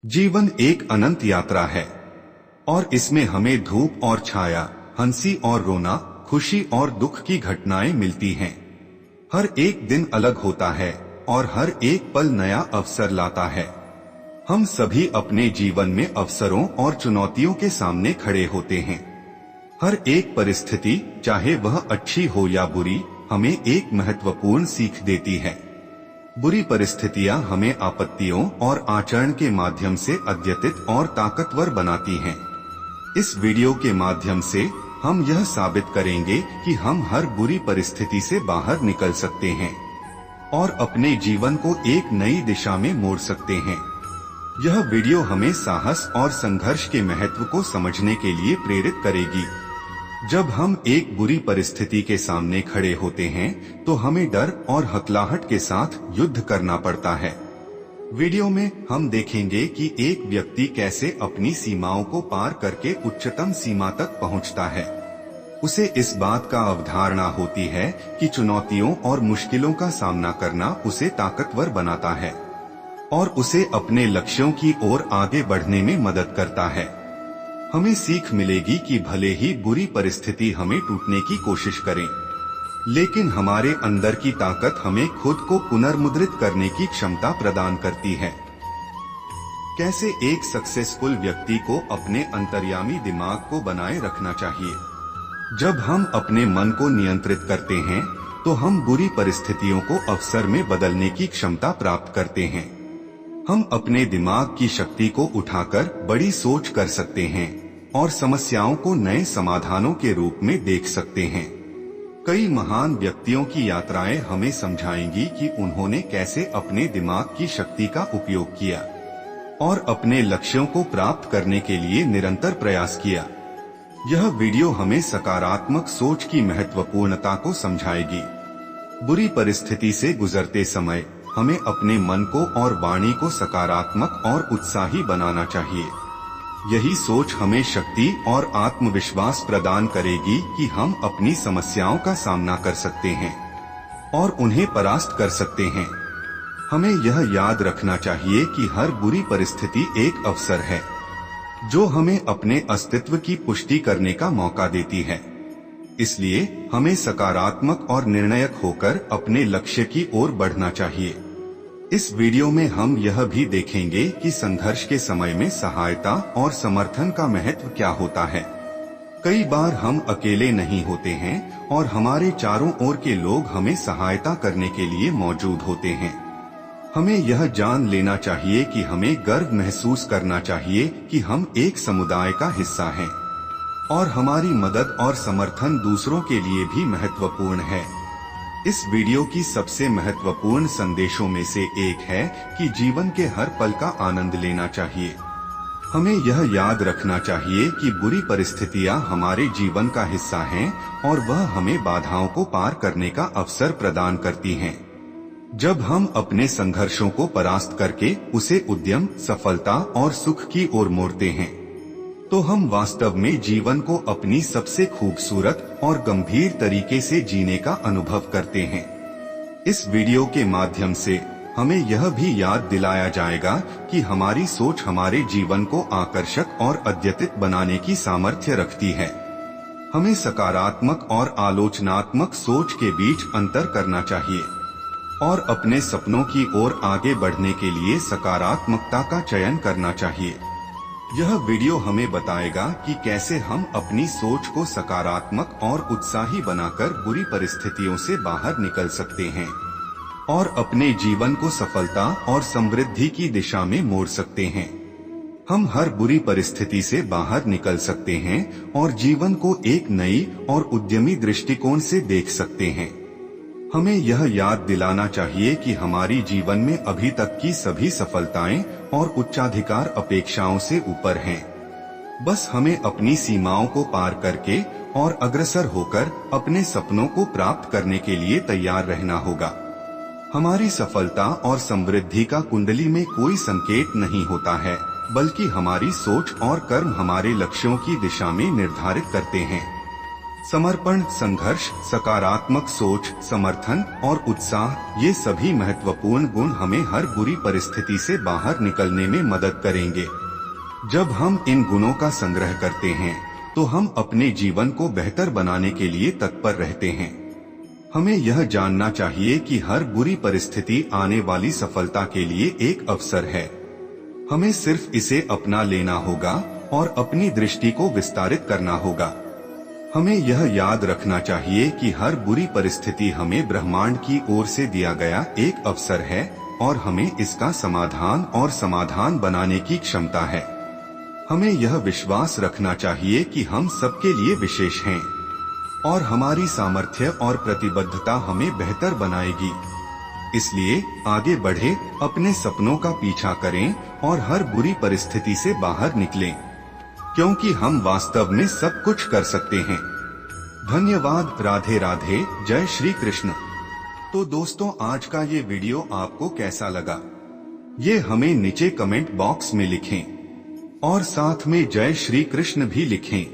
जीवन एक अनंत यात्रा है और इसमें हमें धूप और छाया, हंसी और रोना, खुशी और दुख की घटनाएं मिलती हैं। हर एक दिन अलग होता है और हर एक पल नया अवसर लाता है। हम सभी अपने जीवन में अवसरों और चुनौतियों के सामने खड़े होते हैं। हर एक परिस्थिति, चाहे वह अच्छी हो या बुरी, हमें एक महत्वपूर्ण सीख देती है। बुरी परिस्थितियां हमें आपत्तियों और आचरण के माध्यम से अद्यतित और ताकतवर बनाती हैं। इस वीडियो के माध्यम से हम यह साबित करेंगे कि हम हर बुरी परिस्थिति से बाहर निकल सकते हैं और अपने जीवन को एक नई दिशा में मोड़ सकते हैं। यह वीडियो हमें साहस और संघर्ष के महत्व को समझने के लिए प्रेरित करेगी। जब हम एक बुरी परिस्थिति के सामने खड़े होते हैं तो हमें डर और हकलाहट के साथ युद्ध करना पड़ता है। वीडियो में हम देखेंगे कि एक व्यक्ति कैसे अपनी सीमाओं को पार करके उच्चतम सीमा तक पहुंचता है। उसे इस बात का अवधारणा होती है कि चुनौतियों और मुश्किलों का सामना करना उसे ताकतवर बनाता है और उसे अपने लक्ष्यों की ओर आगे बढ़ने में मदद करता है। हमें सीख मिलेगी कि भले ही बुरी परिस्थिति हमें टूटने की कोशिश करे, लेकिन हमारे अंदर की ताकत हमें खुद को पुनर्मुद्रित करने की क्षमता प्रदान करती है। कैसे एक सक्सेसफुल व्यक्ति को अपने अंतर्यामी दिमाग को बनाए रखना चाहिए। जब हम अपने मन को नियंत्रित करते हैं तो हम बुरी परिस्थितियों को अवसर में बदलने की क्षमता प्राप्त करते हैं। हम अपने दिमाग की शक्ति को उठाकर बड़ी सोच कर सकते हैं और समस्याओं को नए समाधानों के रूप में देख सकते हैं। कई महान व्यक्तियों की यात्राएं हमें समझाएंगी कि उन्होंने कैसे अपने दिमाग की शक्ति का उपयोग किया और अपने लक्ष्यों को प्राप्त करने के लिए निरंतर प्रयास किया। यह वीडियो हमें सकारात्मक सोच की महत्वपूर्णता को समझाएगी। बुरी परिस्थिति से गुजरते समय हमें अपने मन को और वाणी को सकारात्मक और उत्साही बनाना चाहिए। यही सोच हमें शक्ति और आत्मविश्वास प्रदान करेगी कि हम अपनी समस्याओं का सामना कर सकते हैं और उन्हें परास्त कर सकते हैं। हमें यह याद रखना चाहिए कि हर बुरी परिस्थिति एक अवसर है जो हमें अपने अस्तित्व की पुष्टि करने का मौका देती है। इसलिए हमें सकारात्मक और निर्णायक होकर अपने लक्ष्य की ओर बढ़ना चाहिए। इस वीडियो में हम यह भी देखेंगे कि संघर्ष के समय में सहायता और समर्थन का महत्व क्या होता है। कई बार हम अकेले नहीं होते हैं और हमारे चारों ओर के लोग हमें सहायता करने के लिए मौजूद होते हैं। हमें यह जान लेना चाहिए कि हमें गर्व महसूस करना चाहिए कि हम एक समुदाय का हिस्सा हैं और हमारी मदद और समर्थन दूसरों के लिए भी महत्वपूर्ण है। इस वीडियो की सबसे महत्वपूर्ण संदेशों में से एक है कि जीवन के हर पल का आनंद लेना चाहिए। हमें यह याद रखना चाहिए कि बुरी परिस्थितियां हमारे जीवन का हिस्सा हैं और वह हमें बाधाओं को पार करने का अवसर प्रदान करती हैं। जब हम अपने संघर्षों को परास्त करके उसे उद्यम, सफलता और सुख की ओर मोड़ते हैं तो हम वास्तव में जीवन को अपनी सबसे खूबसूरत और गंभीर तरीके से जीने का अनुभव करते हैं। इस वीडियो के माध्यम से हमें यह भी याद दिलाया जाएगा कि हमारी सोच हमारे जीवन को आकर्षक और अद्यतित बनाने की सामर्थ्य रखती है। हमें सकारात्मक और आलोचनात्मक सोच के बीच अंतर करना चाहिए और अपने सपनों की ओर आगे बढ़ने के लिए सकारात्मकता का चयन करना चाहिए। यह वीडियो हमें बताएगा कि कैसे हम अपनी सोच को सकारात्मक और उत्साही बनाकर बुरी परिस्थितियों से बाहर निकल सकते हैं और अपने जीवन को सफलता और समृद्धि की दिशा में मोड़ सकते हैं। हम हर बुरी परिस्थिति से बाहर निकल सकते हैं और जीवन को एक नई और उद्यमी दृष्टिकोण से देख सकते हैं। हमें यह याद दिलाना चाहिए कि हमारी जीवन में अभी तक की सभी सफलताएं और उच्चाधिकार अपेक्षाओं से ऊपर हैं। बस हमें अपनी सीमाओं को पार करके और अग्रसर होकर अपने सपनों को प्राप्त करने के लिए तैयार रहना होगा। हमारी सफलता और समृद्धि का कुंडली में कोई संकेत नहीं होता है, बल्कि हमारी सोच और कर्म हमारे लक्ष्यों की दिशा में निर्धारित करते हैं। समर्पण, संघर्ष, सकारात्मक सोच, समर्थन और उत्साह, ये सभी महत्वपूर्ण गुण हमें हर बुरी परिस्थिति से बाहर निकलने में मदद करेंगे। जब हम इन गुणों का संग्रह करते हैं तो हम अपने जीवन को बेहतर बनाने के लिए तत्पर रहते हैं। हमें यह जानना चाहिए कि हर बुरी परिस्थिति आने वाली सफलता के लिए एक अवसर है। हमें सिर्फ इसे अपना लेना होगा और अपनी दृष्टि को विस्तारित करना होगा। हमें यह याद रखना चाहिए कि हर बुरी परिस्थिति हमें ब्रह्मांड की ओर से दिया गया एक अवसर है और हमें इसका समाधान बनाने की क्षमता है। हमें यह विश्वास रखना चाहिए कि हम सबके लिए विशेष हैं और हमारी सामर्थ्य और प्रतिबद्धता हमें बेहतर बनाएगी। इसलिए आगे बढ़े, अपने सपनों का पीछा करें और हर बुरी परिस्थिति से बाहर निकलें, क्योंकि हम वास्तव में सब कुछ कर सकते हैं। धन्यवाद। राधे राधे। जय श्री कृष्ण। तो दोस्तों, आज का ये वीडियो आपको कैसा लगा, ये हमें नीचे कमेंट बॉक्स में लिखें और साथ में जय श्री कृष्ण भी लिखें।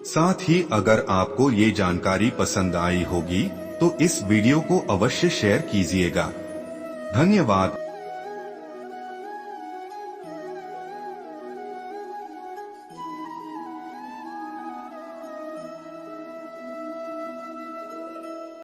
साथ ही अगर आपको ये जानकारी पसंद आई होगी तो इस वीडियो को अवश्य शेयर कीजिएगा। धन्यवाद।